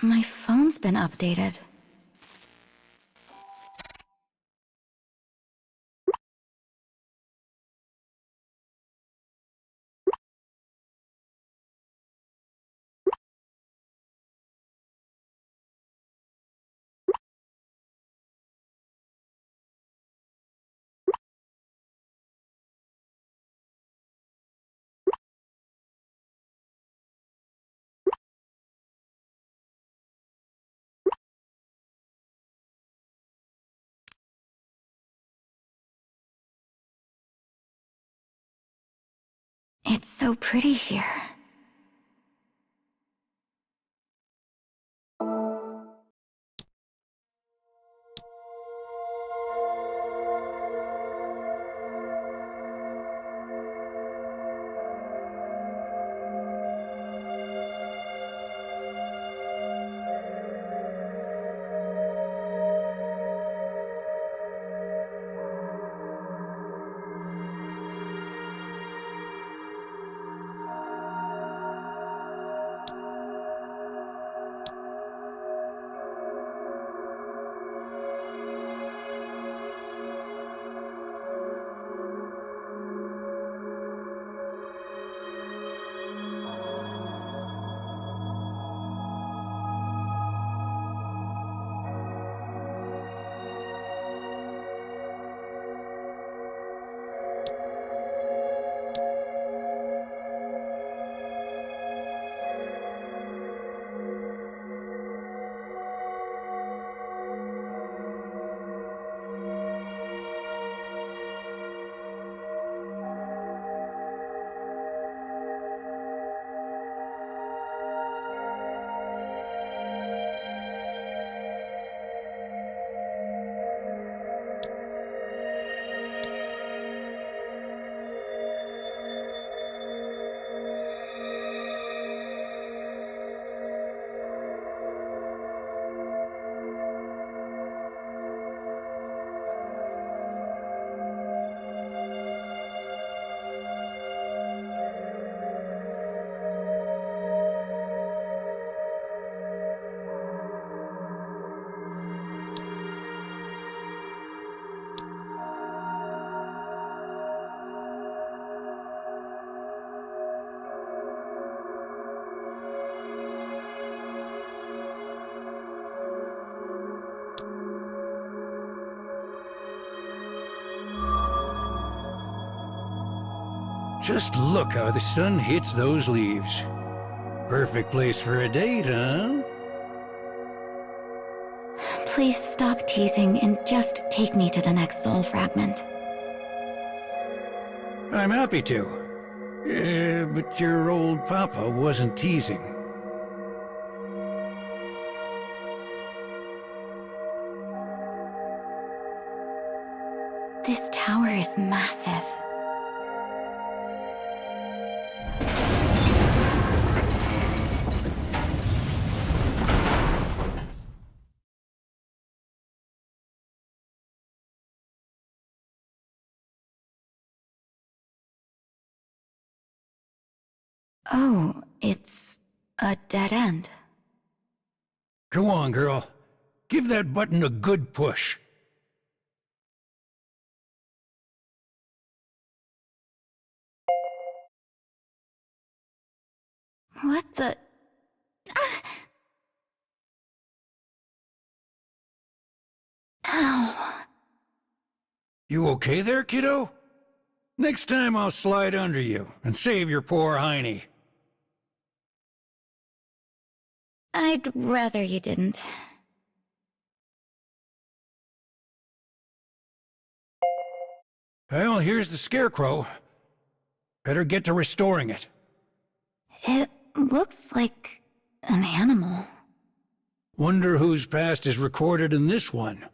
My phone's been updated. It's so pretty here. Just look how the sun hits those leaves. Perfect place for a date, huh? Please stop teasing and just take me to the next soul fragment. I'm happy to. But your old papa wasn't teasing. This tower is massive. Oh, it's a dead end. Go on, girl. Give that button a good push. What the... Ow. You okay there, kiddo? Next time I'll slide under you and save your poor hiney. I'd rather you didn't. Well, here's the scarecrow. Better get to restoring it. It looks like an animal. Wonder whose past is recorded in this one.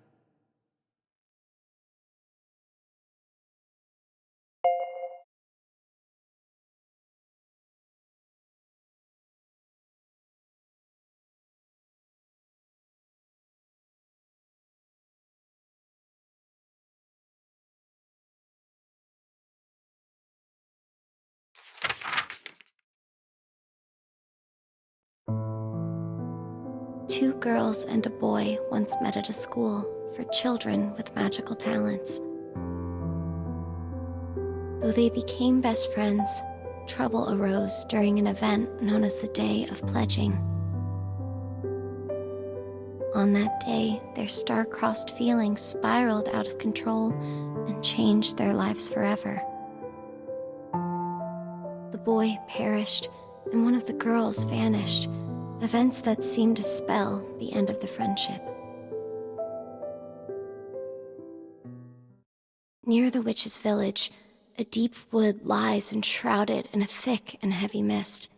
Two girls and a boy once met at a school for children with magical talents. Though they became best friends, trouble arose during an event known as the Day of Pledging. On that day, their star-crossed feelings spiraled out of control and changed their lives forever. The boy perished, and one of the girls vanished, events that seemed to spell the end of the friendship. Near the witch's village, a deep wood lies enshrouded in a thick and heavy mist.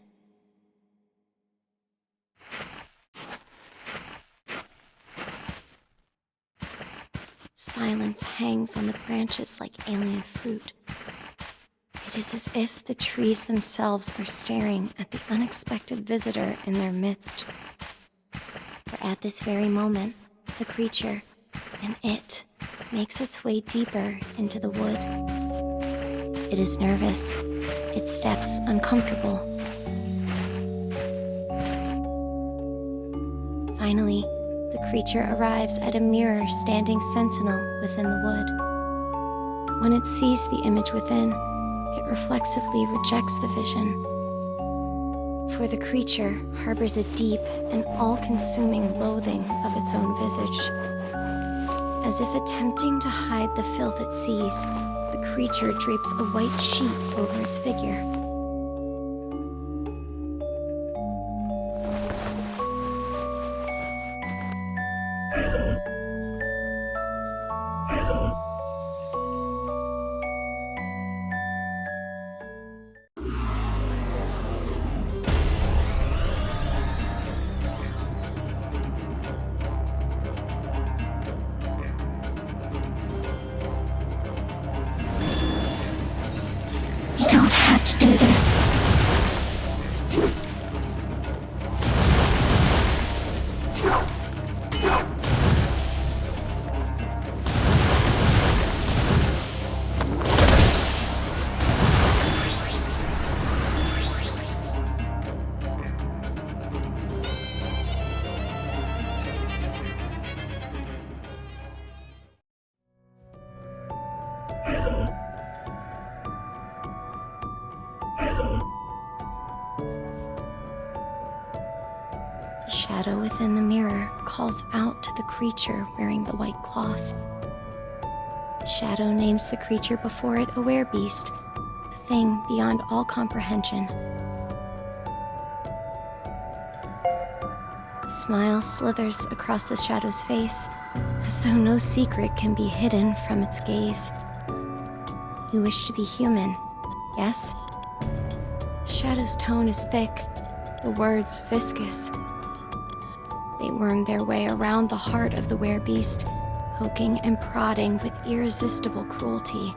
Silence hangs on the branches like alien fruit. It is as if the trees themselves are staring at the unexpected visitor in their midst. For at this very moment, the creature, and it, makes its way deeper into the wood. It is nervous, its steps uncomfortable. Finally, the creature arrives at a mirror standing sentinel within the wood. When it sees the image within, it reflexively rejects the vision. For the creature harbors a deep and all-consuming loathing of its own visage. As if attempting to hide the filth it sees, the creature drapes a white sheet over its figure. The shadow within the mirror calls out to the creature wearing the white cloth. The shadow names the creature before it a werebeast, a thing beyond all comprehension. A smile slithers across the shadow's face, as though no secret can be hidden from its gaze. You wish to be human, yes? The shadow's tone is thick, the words viscous. They worm their way around the heart of the werebeast, poking and prodding with irresistible cruelty.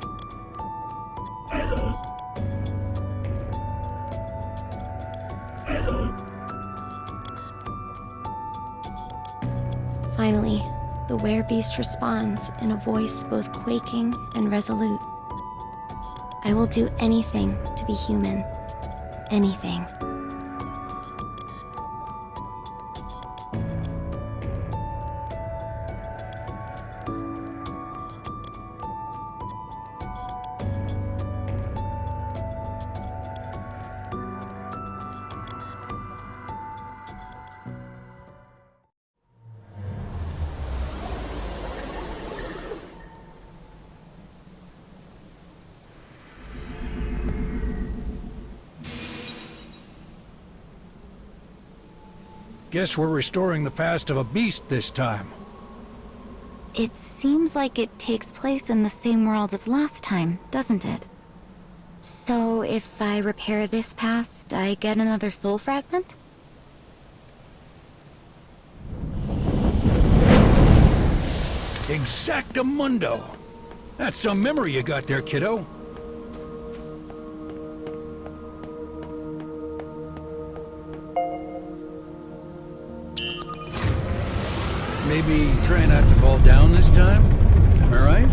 Finally, the werebeast responds in a voice both quaking and resolute. I will do anything to be human. Anything. Guess we're restoring the past of a beast this time. It seems like it takes place in the same world as last time, doesn't it? So if I repair this past, I get another soul fragment? Exactamundo! That's some memory you got there, kiddo. Maybe try not to fall down this time? Am I right?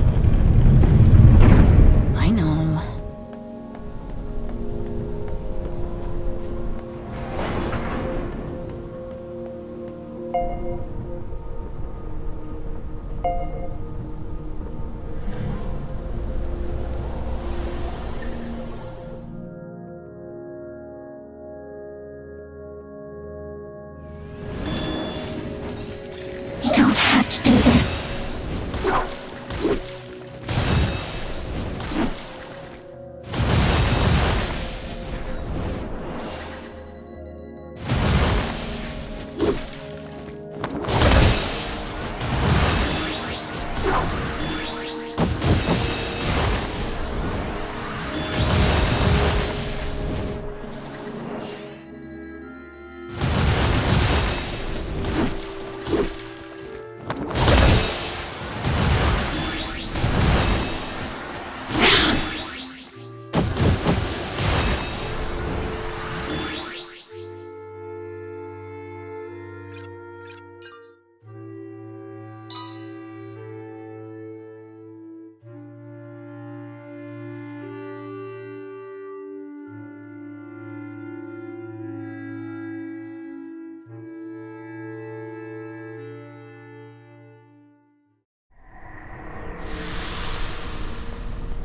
I know. You don't have to do this.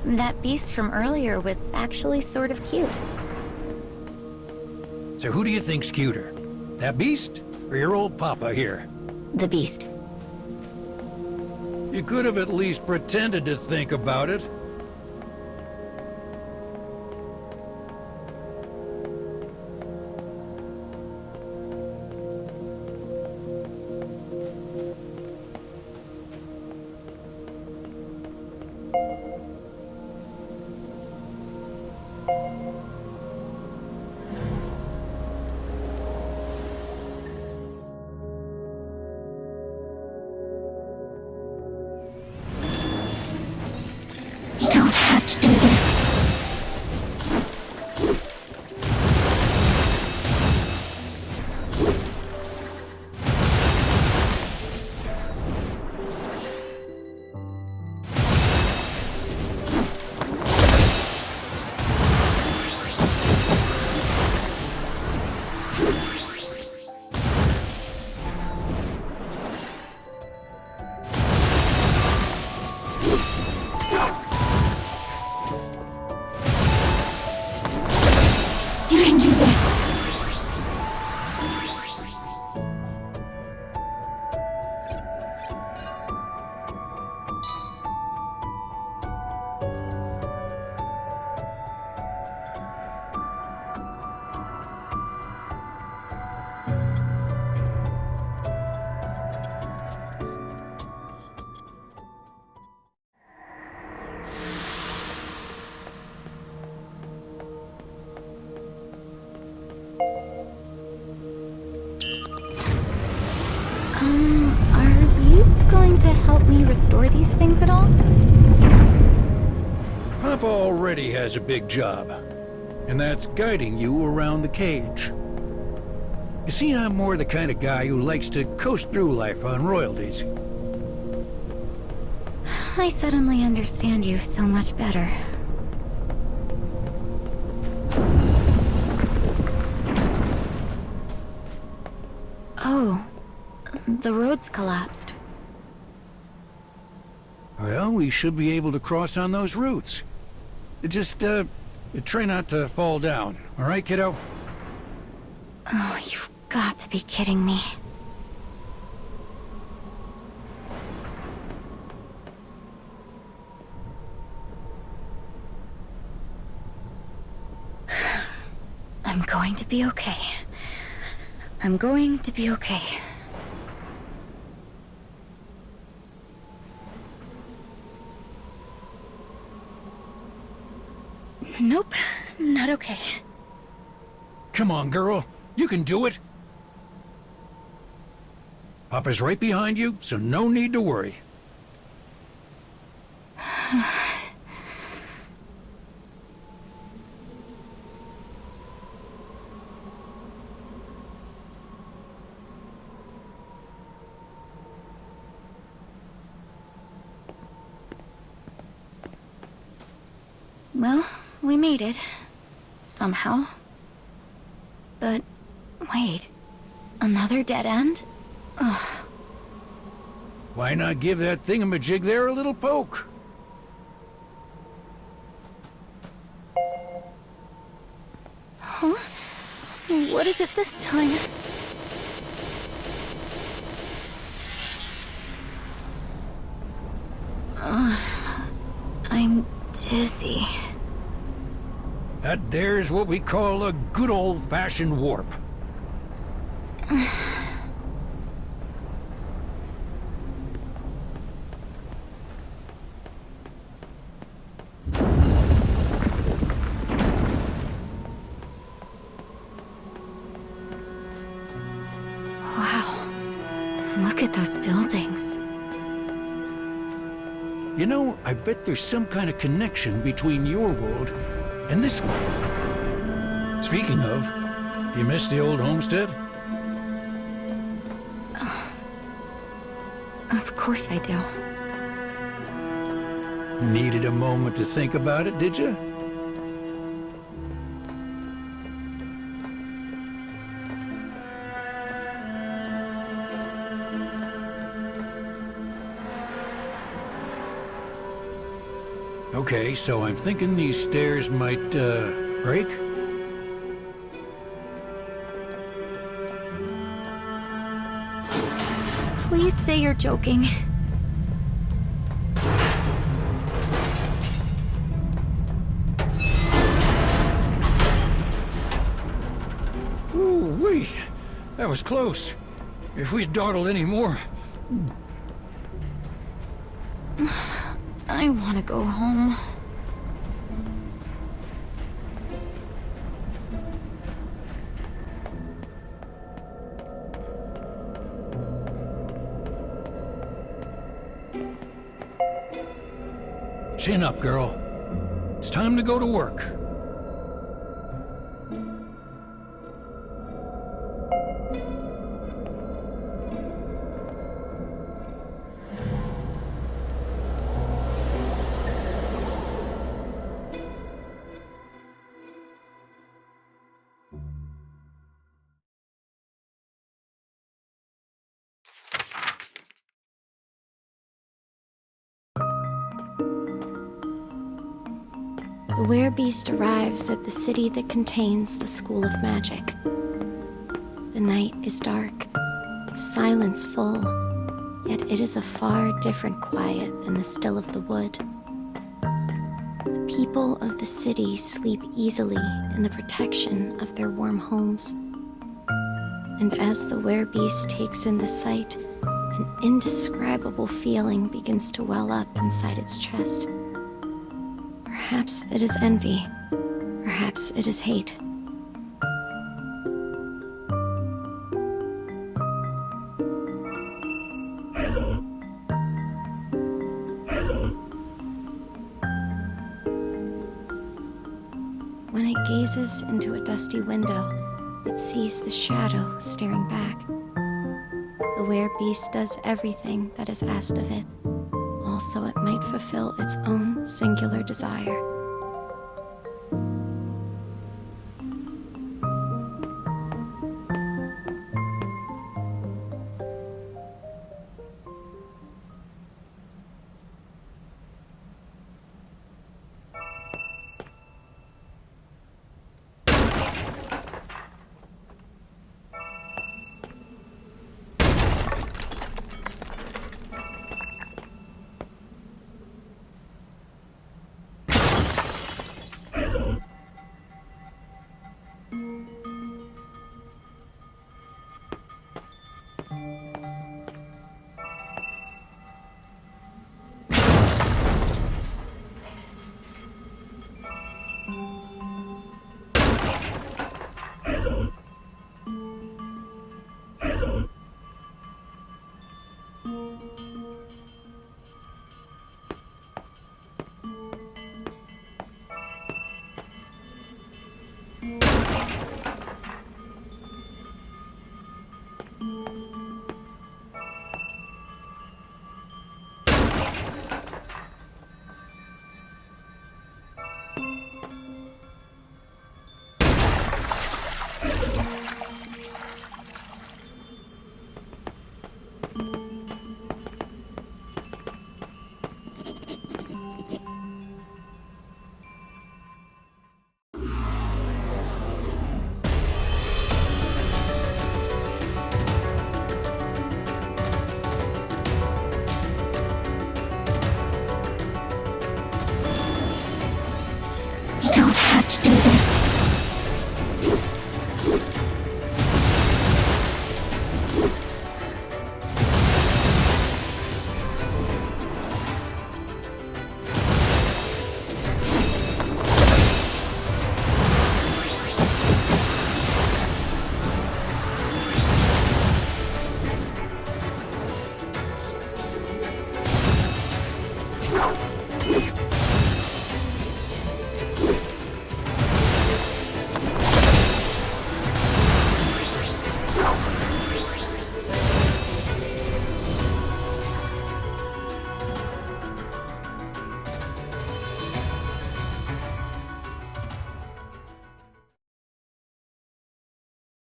That beast from earlier was actually sort of cute. So who do you think's cuter? That beast? Or your old papa here? The beast. You could have at least pretended to think about it. You don't have to do this. You can do this. Are you going to help me restore these things at all? Papa already has a big job, and that's guiding you around the cage. You see, I'm more the kind of guy who likes to coast through life on royalties. I suddenly understand you so much better. Oh, the road's collapsed. Well, we should be able to cross on those routes. Just, try not to fall down, all right, kiddo? Oh, you've got to be kidding me. I'm going to be okay. I'm going to be okay. Nope, not okay. Come on, girl. You can do it. Papa's right behind you, so no need to worry. Well, we made it. Somehow. But, wait. Another dead end? Ugh. Why not give that thingamajig there a little poke? Huh? What is it this time? I'm dizzy. That there's what we call a good old-fashioned warp. Wow. Look at those buildings. You know, I bet there's some kind of connection between your world and this one. Speaking of, do you miss the old homestead? Of course I do. Needed a moment to think about it, did you? Okay, so I'm thinking these stairs might, break? Please say you're joking. Ooh-wee! That was close. If we'd dawdled any more... I want to go home. Chin up, girl. It's time to go to work. The werebeast arrives at the city that contains the School of Magic. The night is dark, silence full, yet it is a far different quiet than the still of the wood. The people of the city sleep easily in the protection of their warm homes. And as the werebeast takes in the sight, an indescribable feeling begins to well up inside its chest. Perhaps it is envy. Perhaps it is hate. When it gazes into a dusty window, it sees the shadow staring back. The werebeast does everything that is asked of it, also it might fulfill its own singular desire. have to do this.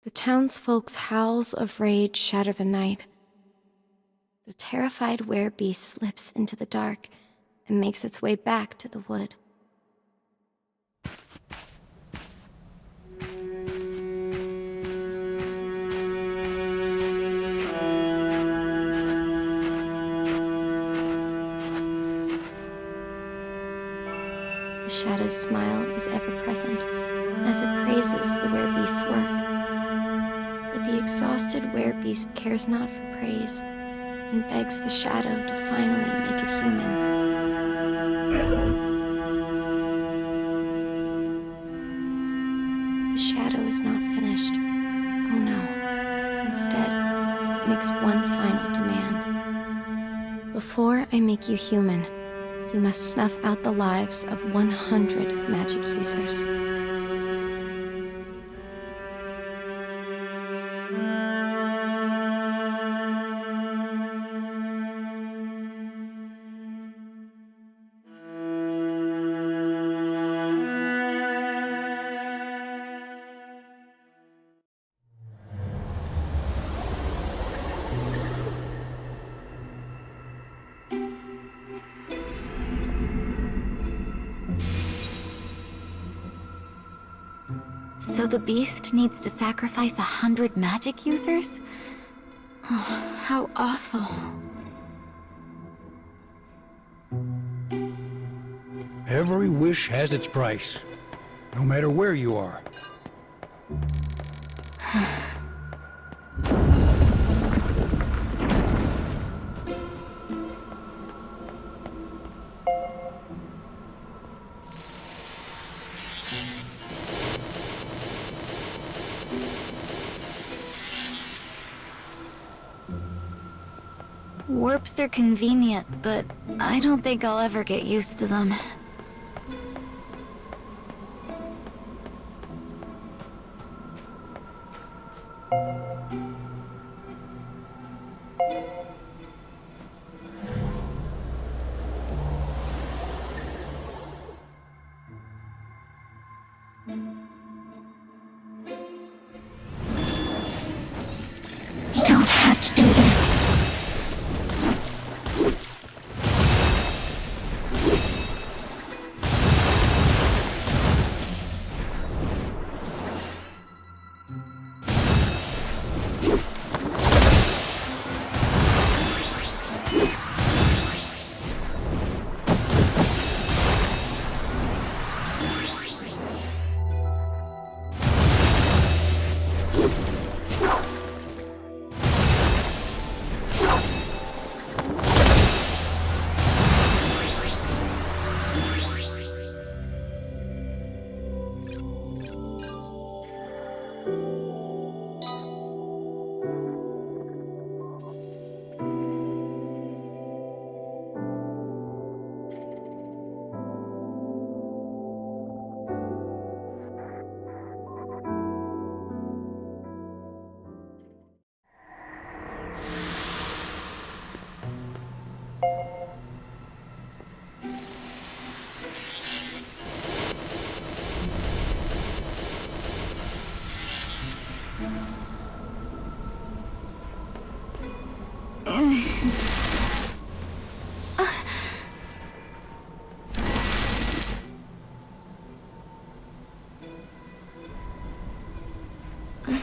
The townsfolk's howls of rage shatter the night. The terrified werebeast slips into the dark and makes its way back to the wood. The shadow's smile is ever present as it praises the werebeast's work. But the exhausted werebeast cares not for praise and begs the shadow to finally make it human. The shadow is not finished. Oh no. Instead, it makes one final demand. Before I make you human, you must snuff out the lives of 100 magic users. So the beast needs to sacrifice 100 magic users? Oh, how awful. Every wish has its price, no matter where you are. Warps are convenient, but I don't think I'll ever get used to them. You don't have to do this.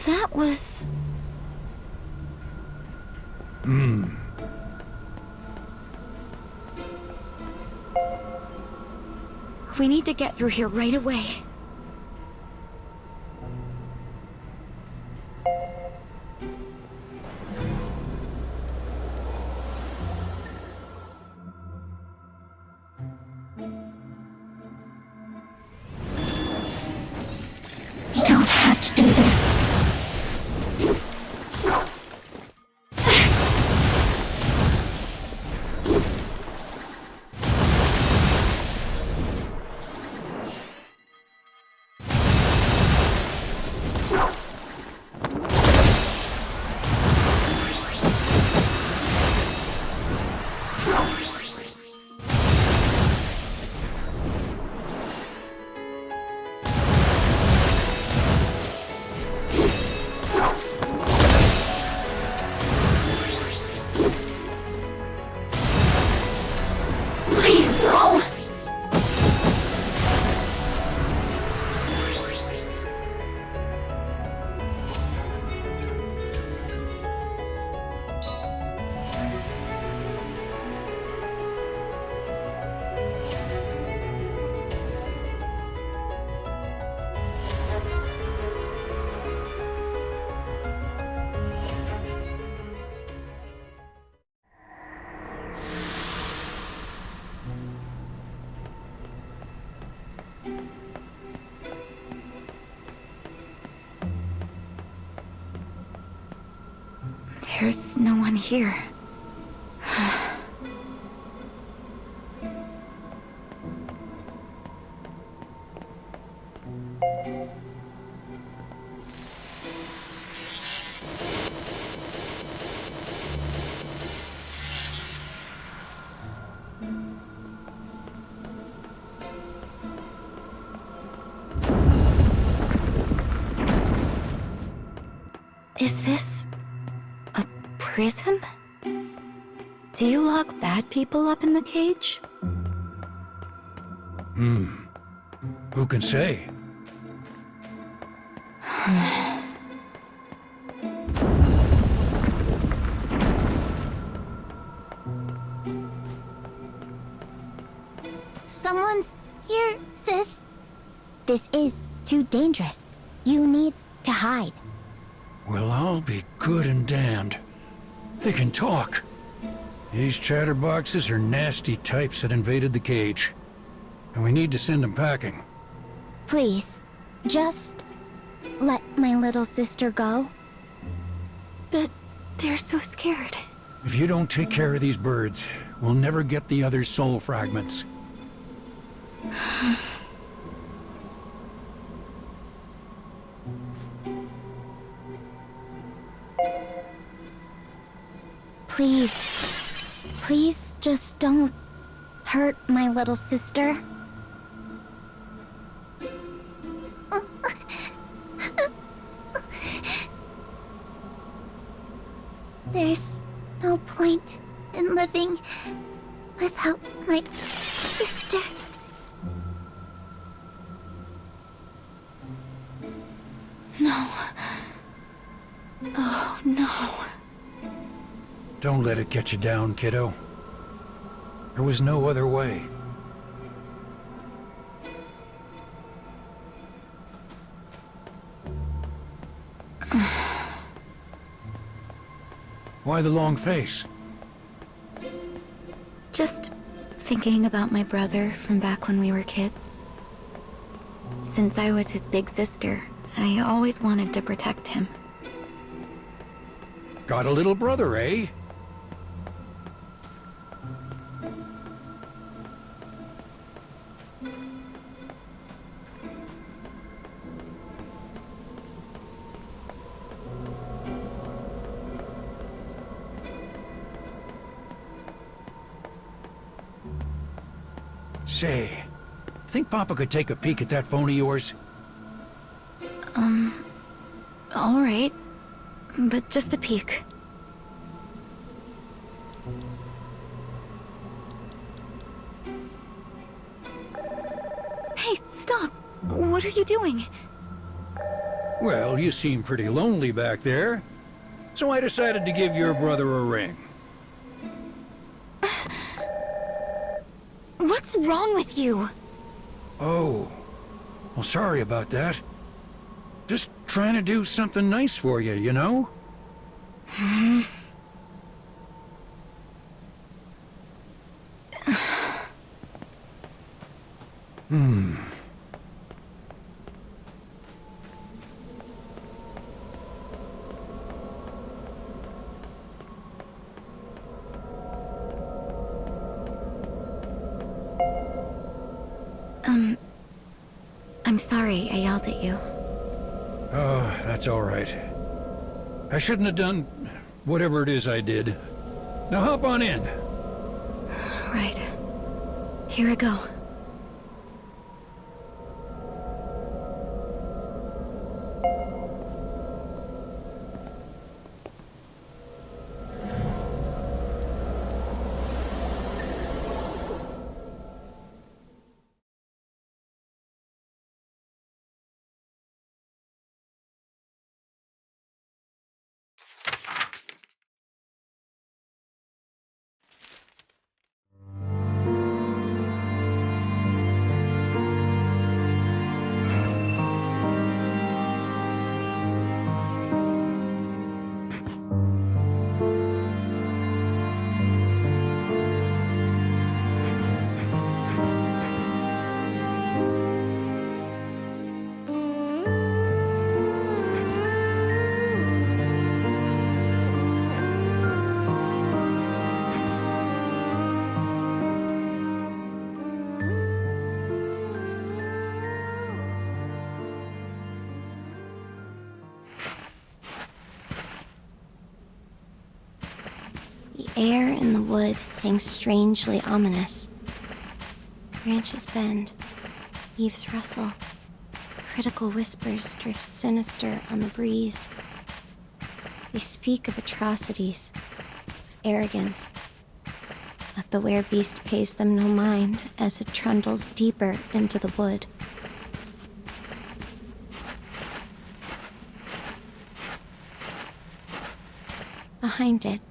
That was... We need to get through here right away. Let's do this. Please, no! There's no one here. Is this a prison? Do you lock bad people up in the cage? Who can say? Someone's here, sis. This is too dangerous. You need to hide. Well, I'll be good and damned. They can talk. These chatterboxes are nasty types that invaded the cage. And we need to send them packing. Please, just let my little sister go. But they're so scared. If you don't take care of these birds, we'll never get the other soul fragments. Please just don't hurt my little sister. There's no point in living without my sister. No. Oh, no. Don't let it get you down, kiddo. There was no other way. Why the long face? Just thinking about my brother from back when we were kids. Since I was his big sister, I always wanted to protect him. Got a little brother, eh? Say, think Papa could take a peek at that phone of yours? All right. But just a peek. Hey, stop! What are you doing? Well, you seem pretty lonely back there. So I decided to give your brother a ring. What's wrong with you? Oh. Well, sorry about that. Just trying to do something nice for you, you know? I'm sorry I yelled at you. Oh, that's all right. I shouldn't have done whatever it is I did. Now hop on in. Right. Here I go. The air in the wood hangs strangely ominous. Branches bend, leaves rustle. Critical whispers drift sinister on the breeze. They speak of atrocities, of arrogance. But the werebeast pays them no mind as it trundles deeper into the wood. Behind it,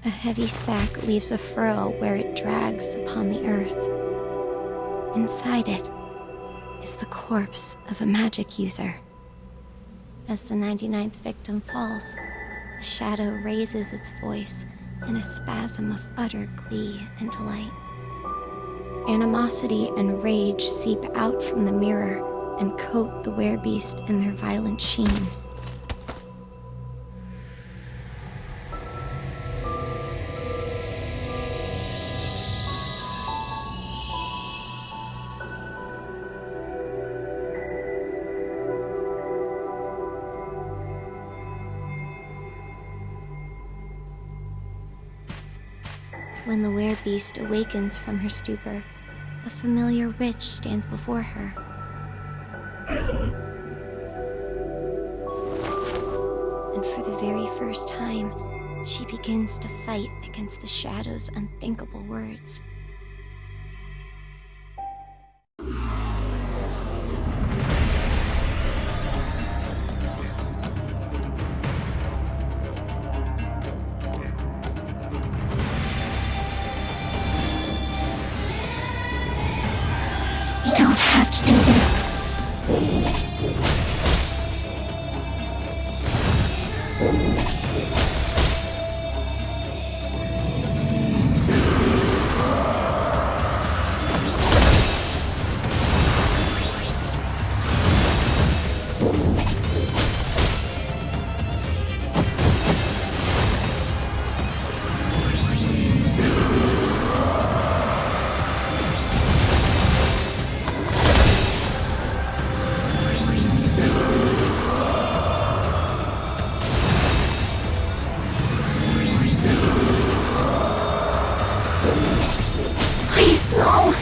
a heavy sack leaves a furrow where it drags upon the earth. Inside it is the corpse of a magic user. As the 99th victim falls, the shadow raises its voice in a spasm of utter glee and delight. Animosity and rage seep out from the mirror and coat the werebeast in their violent sheen. When the werebeast awakens from her stupor, a familiar witch stands before her. And for the very first time, she begins to fight against the shadow's unthinkable words. You don't have to do this. Please, no!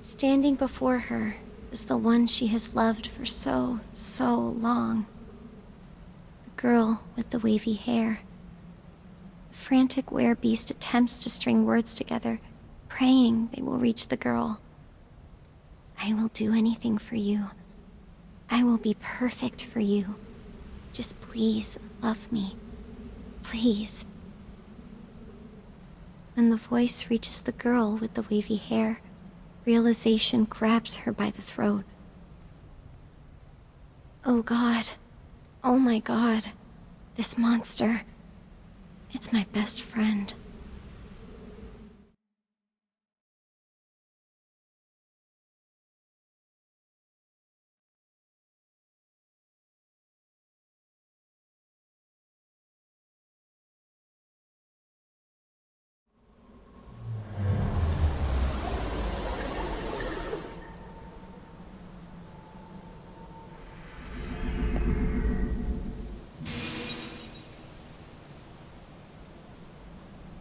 Standing before her is the one she has loved for so long. The girl with the wavy hair. The frantic werebeast attempts to string words together, praying they will reach the girl. I will do anything for you. I will be perfect for you. Just please love me. Please. When the voice reaches the girl with the wavy hair, realization grabs her by the throat. Oh God. Oh my God. This monster. It's my best friend.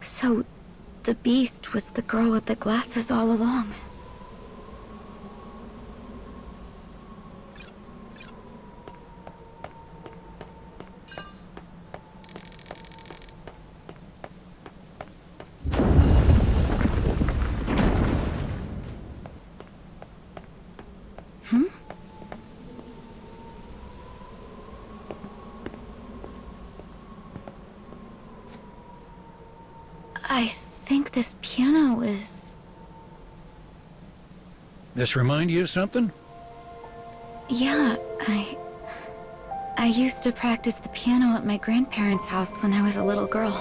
So, the beast was the girl with the glasses all along. I think this piano is... This remind you of something? Yeah, I used to practice the piano at my grandparents' house when I was a little girl.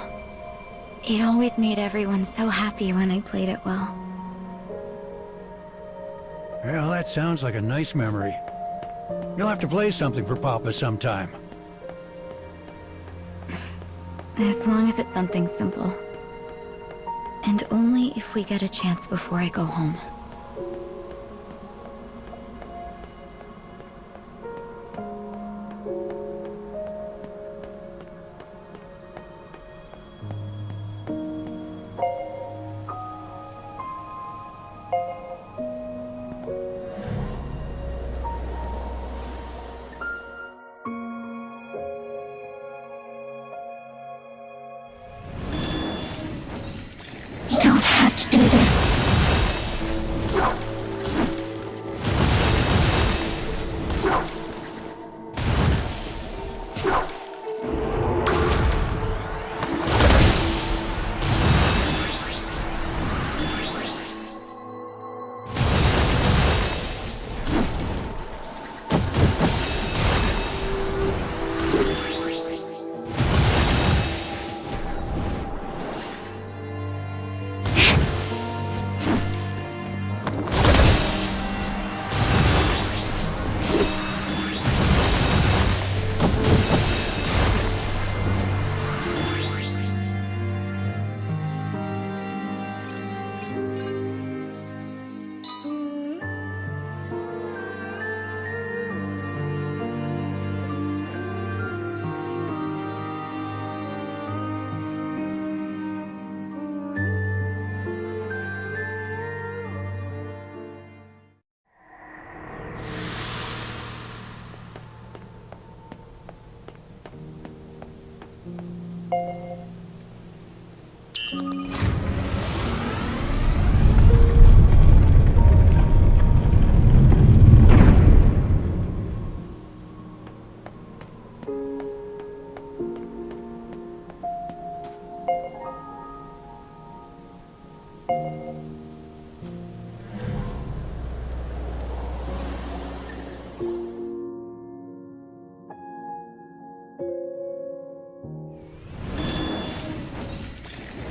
It always made everyone so happy when I played it well. Well, that sounds like a nice memory. You'll have to play something for Papa sometime. As long as it's something simple. And only if we get a chance before I go home. You don't have to do this.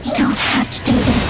You don't have to do this.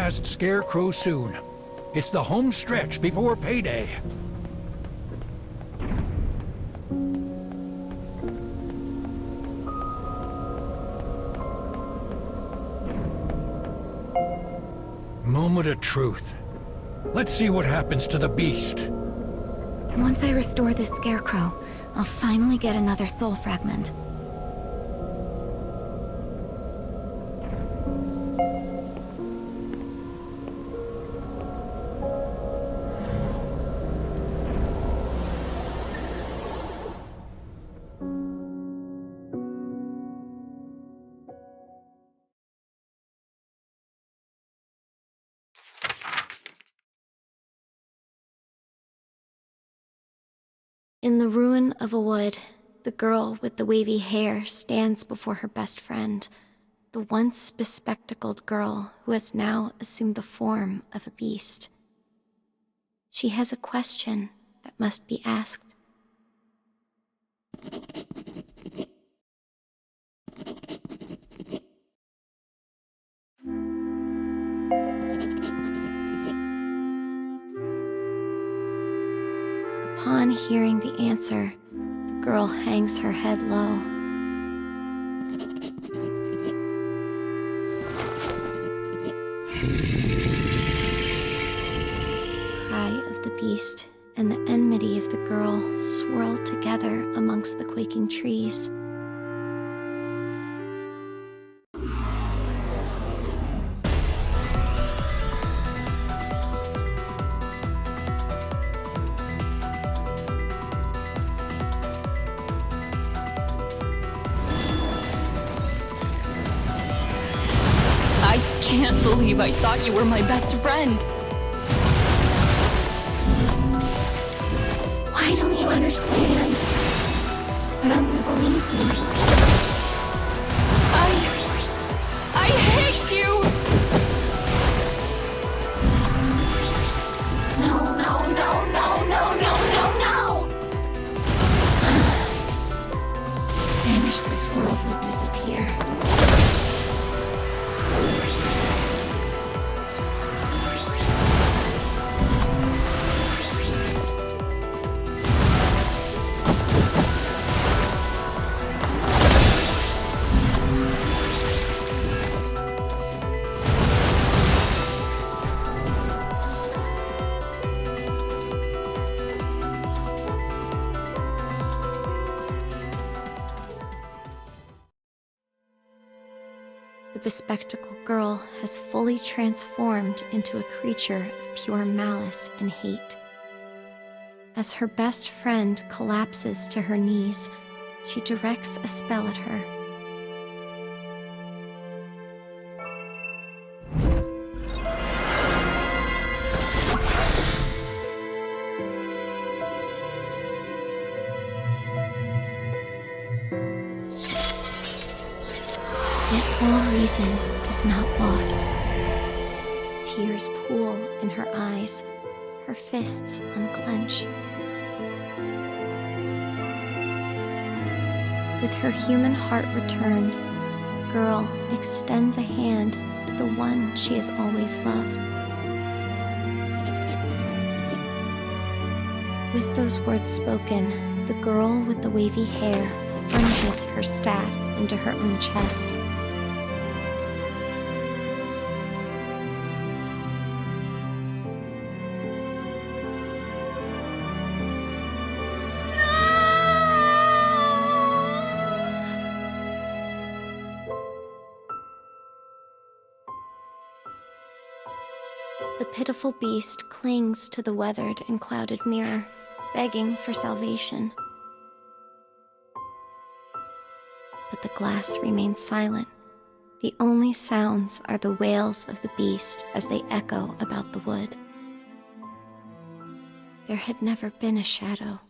last scarecrow soon. It's the home stretch before payday. Moment of truth. Let's see what happens to the beast. Once I restore this scarecrow, I'll finally get another soul fragment. In the ruin of a wood, the girl with the wavy hair stands before her best friend, the once bespectacled girl who has now assumed the form of a beast. She has a question that must be asked. Upon hearing the answer, the girl hangs her head low. The cry of the beast and the enmity of the girl swirl together amongst the quaking trees. I can't believe I thought you were my best friend. Why don't you understand? Why don't you believe me? I hate you! No, no, no, no, no, no, no, no! I wish this world would disappear. The bespectacled girl has fully transformed into a creature of pure malice and hate. As her best friend collapses to her knees, she directs a spell at her. Yet all reason is not lost. Tears pool in her eyes, her fists unclench. With her human heart returned, the girl extends a hand to the one she has always loved. With those words spoken, the girl with the wavy hair plunges her staff into her own chest. The pitiful beast clings to the weathered and clouded mirror, begging for salvation. But the glass remains silent. The only sounds are the wails of the beast as they echo about the wood. There had never been a shadow.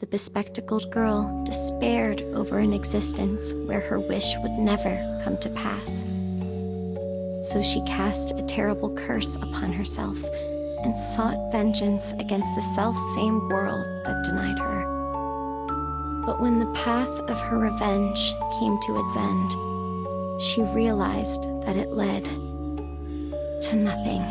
The bespectacled girl despaired over an existence where her wish would never come to pass. So she cast a terrible curse upon herself and sought vengeance against the self-same world that denied her. But when the path of her revenge came to its end, she realized that it led to nothing.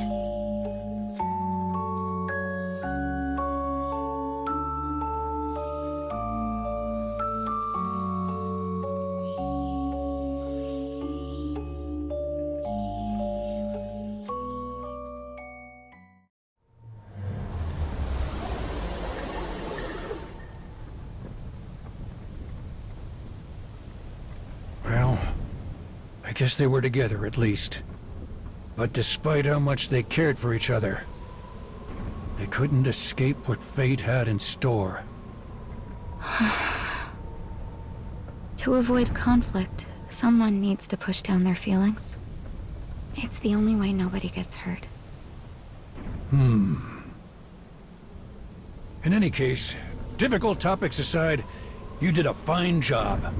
Well, I guess they were together at least. But despite how much they cared for each other, they couldn't escape what fate had in store. To avoid conflict, someone needs to push down their feelings. It's the only way nobody gets hurt. In any case, difficult topics aside, you did a fine job.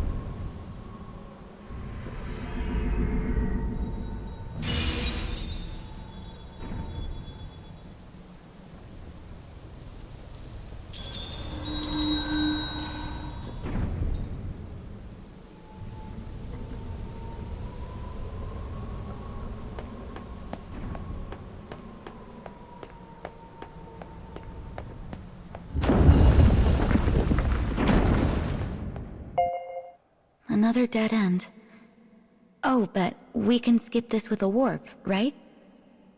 Another dead end. Oh, but we can skip this with a warp, right?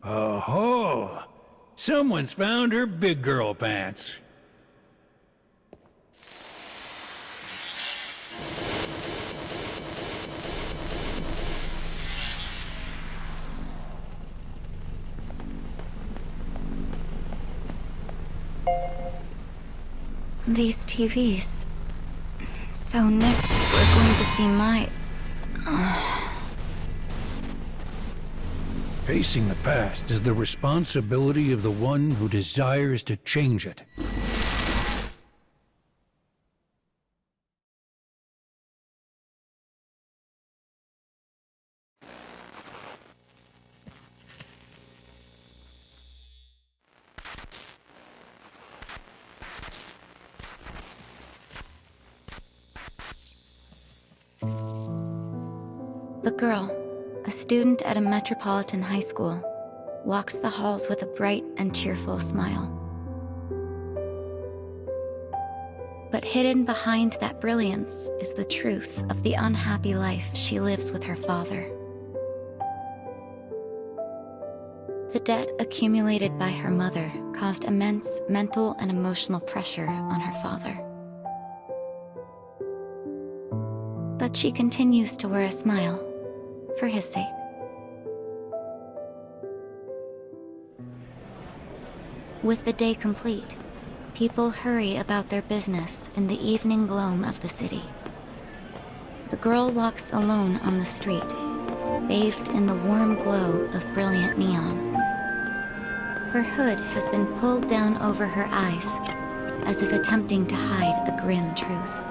Oh-ho! Someone's found her big girl pants. These TVs. So next, we're going to see my... Facing the past is the responsibility of the one who desires to change it. The girl, a student at a metropolitan high school, walks the halls with a bright and cheerful smile. But hidden behind that brilliance is the truth of the unhappy life she lives with her father. The debt accumulated by her mother caused immense mental and emotional pressure on her father. But she continues to wear a smile, for his sake. With the day complete, people hurry about their business in the evening gloam of the city. The girl walks alone on the street, bathed in the warm glow of brilliant neon. Her hood has been pulled down over her eyes, as if attempting to hide a grim truth.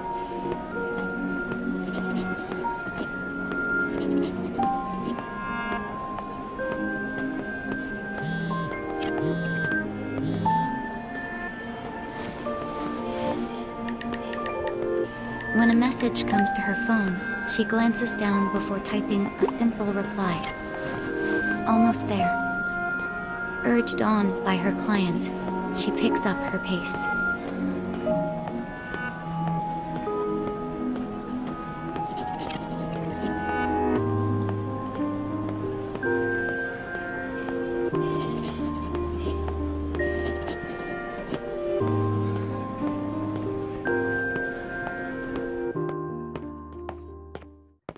When a message comes to her phone, she glances down before typing a simple reply. Almost there. Urged on by her client, she picks up her pace.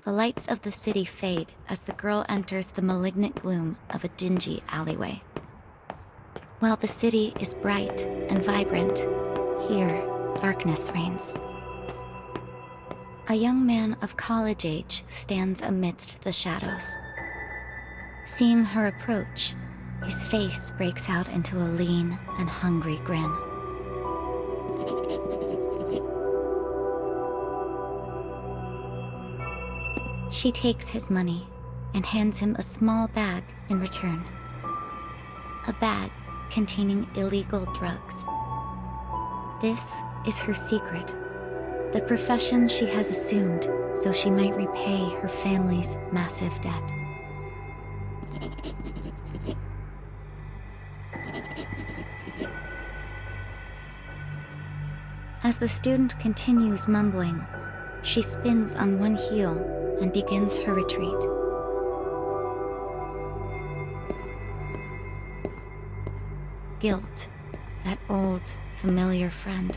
The lights of the city fade as the girl enters the malignant gloom of a dingy alleyway. While the city is bright and vibrant, here, darkness reigns. A young man of college age stands amidst the shadows. Seeing her approach, his face breaks out into a lean and hungry grin. She takes his money and hands him a small bag in return. A bag containing illegal drugs. This is her secret, The profession she has assumed so she might repay her family's massive debt. As the student continues mumbling, she spins on one heel and begins her retreat. Guilt, that old, familiar friend,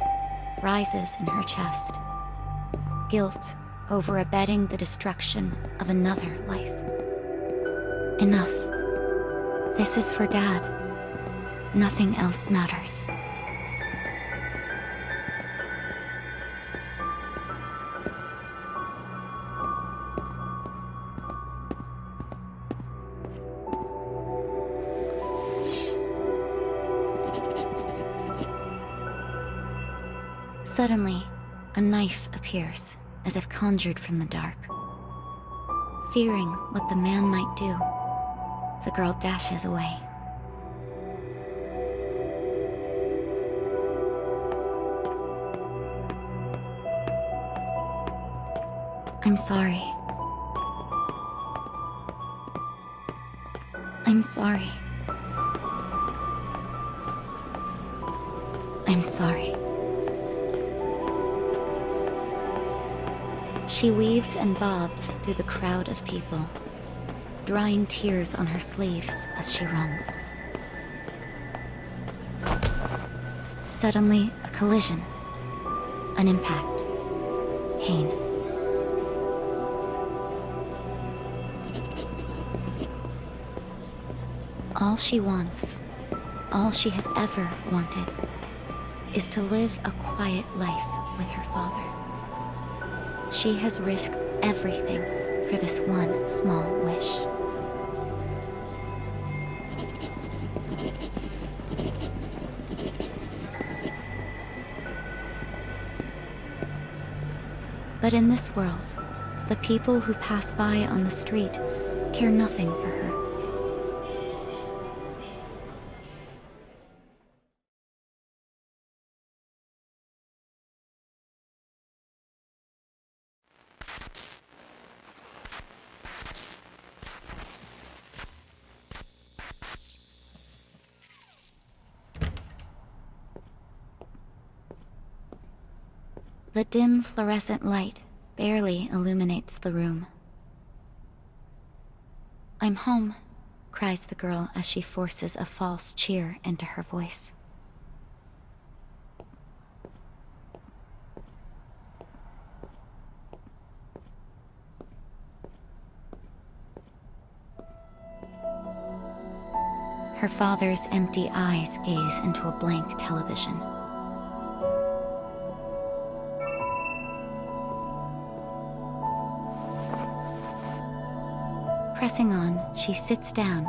rises in her chest. Guilt over abetting the destruction of another life. Enough. This is for Dad. Nothing else matters. Suddenly, a knife appears, as if conjured from the dark. Fearing what the man might do, the girl dashes away. I'm sorry. I'm sorry. I'm sorry. She weaves and bobs through the crowd of people, drying tears on her sleeves as she runs. Suddenly, a collision. An impact. Pain. All she wants, all she has ever wanted, is to live a quiet life with her father. She has risked everything for this one small wish. But in this world, the people who pass by on the street care nothing for her. The dim fluorescent light barely illuminates the room. I'm home, cries the girl as she forces a false cheer into her voice. Her father's empty eyes gaze into a blank television. Pressing on, she sits down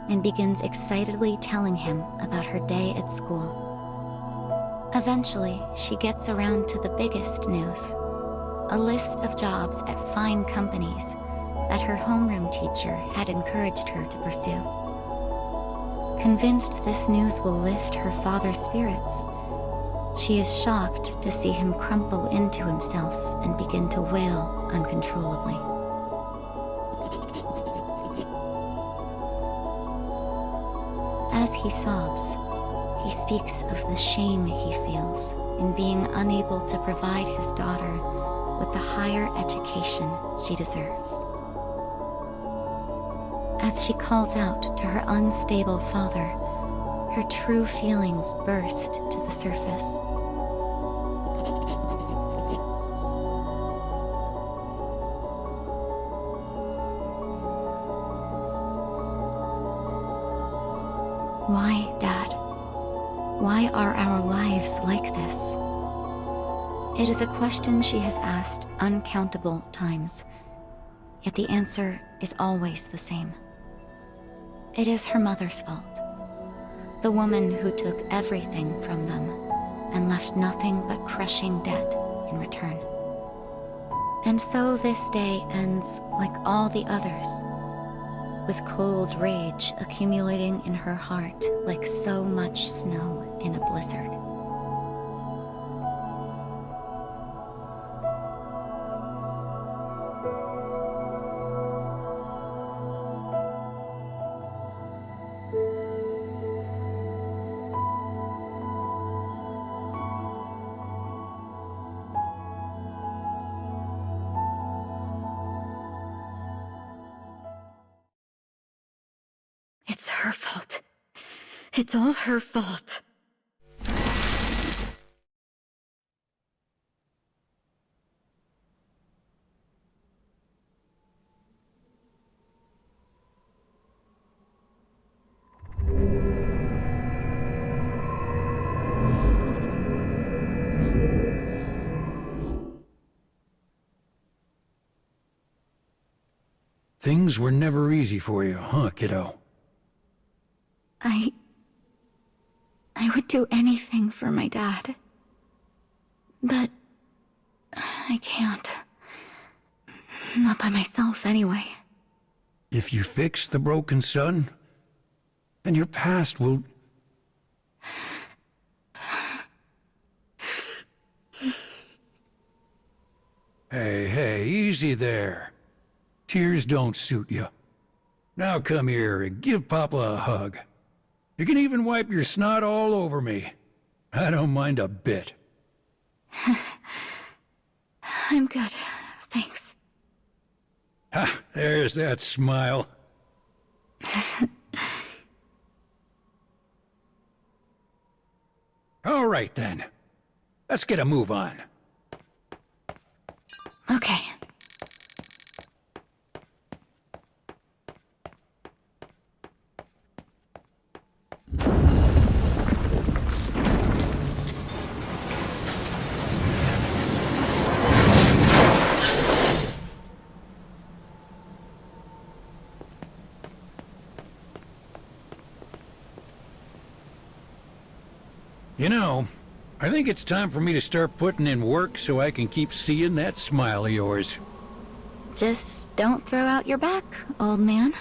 and begins excitedly telling him about her day at school. Eventually, she gets around to the biggest news, a list of jobs at fine companies that her homeroom teacher had encouraged her to pursue. Convinced this news will lift her father's spirits, she is shocked to see him crumple into himself and begin to wail uncontrollably. As he sobs, he speaks of the shame he feels in being unable to provide his daughter with the higher education she deserves. As she calls out to her unstable father, her true feelings burst to the surface. Why, Dad? Why are our lives like this? It is a question she has asked uncountable times, yet the answer is always the same. It is her mother's fault. The woman who took everything from them and left nothing but crushing debt in return. And so this day ends like all the others, with cold rage accumulating in her heart like so much snow in a blizzard. It's all her fault. Things were never easy for you, huh, kiddo? I would do anything for my dad. But I can't. Not by myself, anyway. If you fix the broken sun, then your past will... Hey, easy there. Tears don't suit you. Now come here and give Papa a hug. You can even wipe your snot all over me. I don't mind a bit. I'm good, thanks. Ha, there's that smile. All right then. Let's get a move on. Okay. You know, I think it's time for me to start putting in work so I can keep seeing that smile of yours. Just don't throw out your back, old man.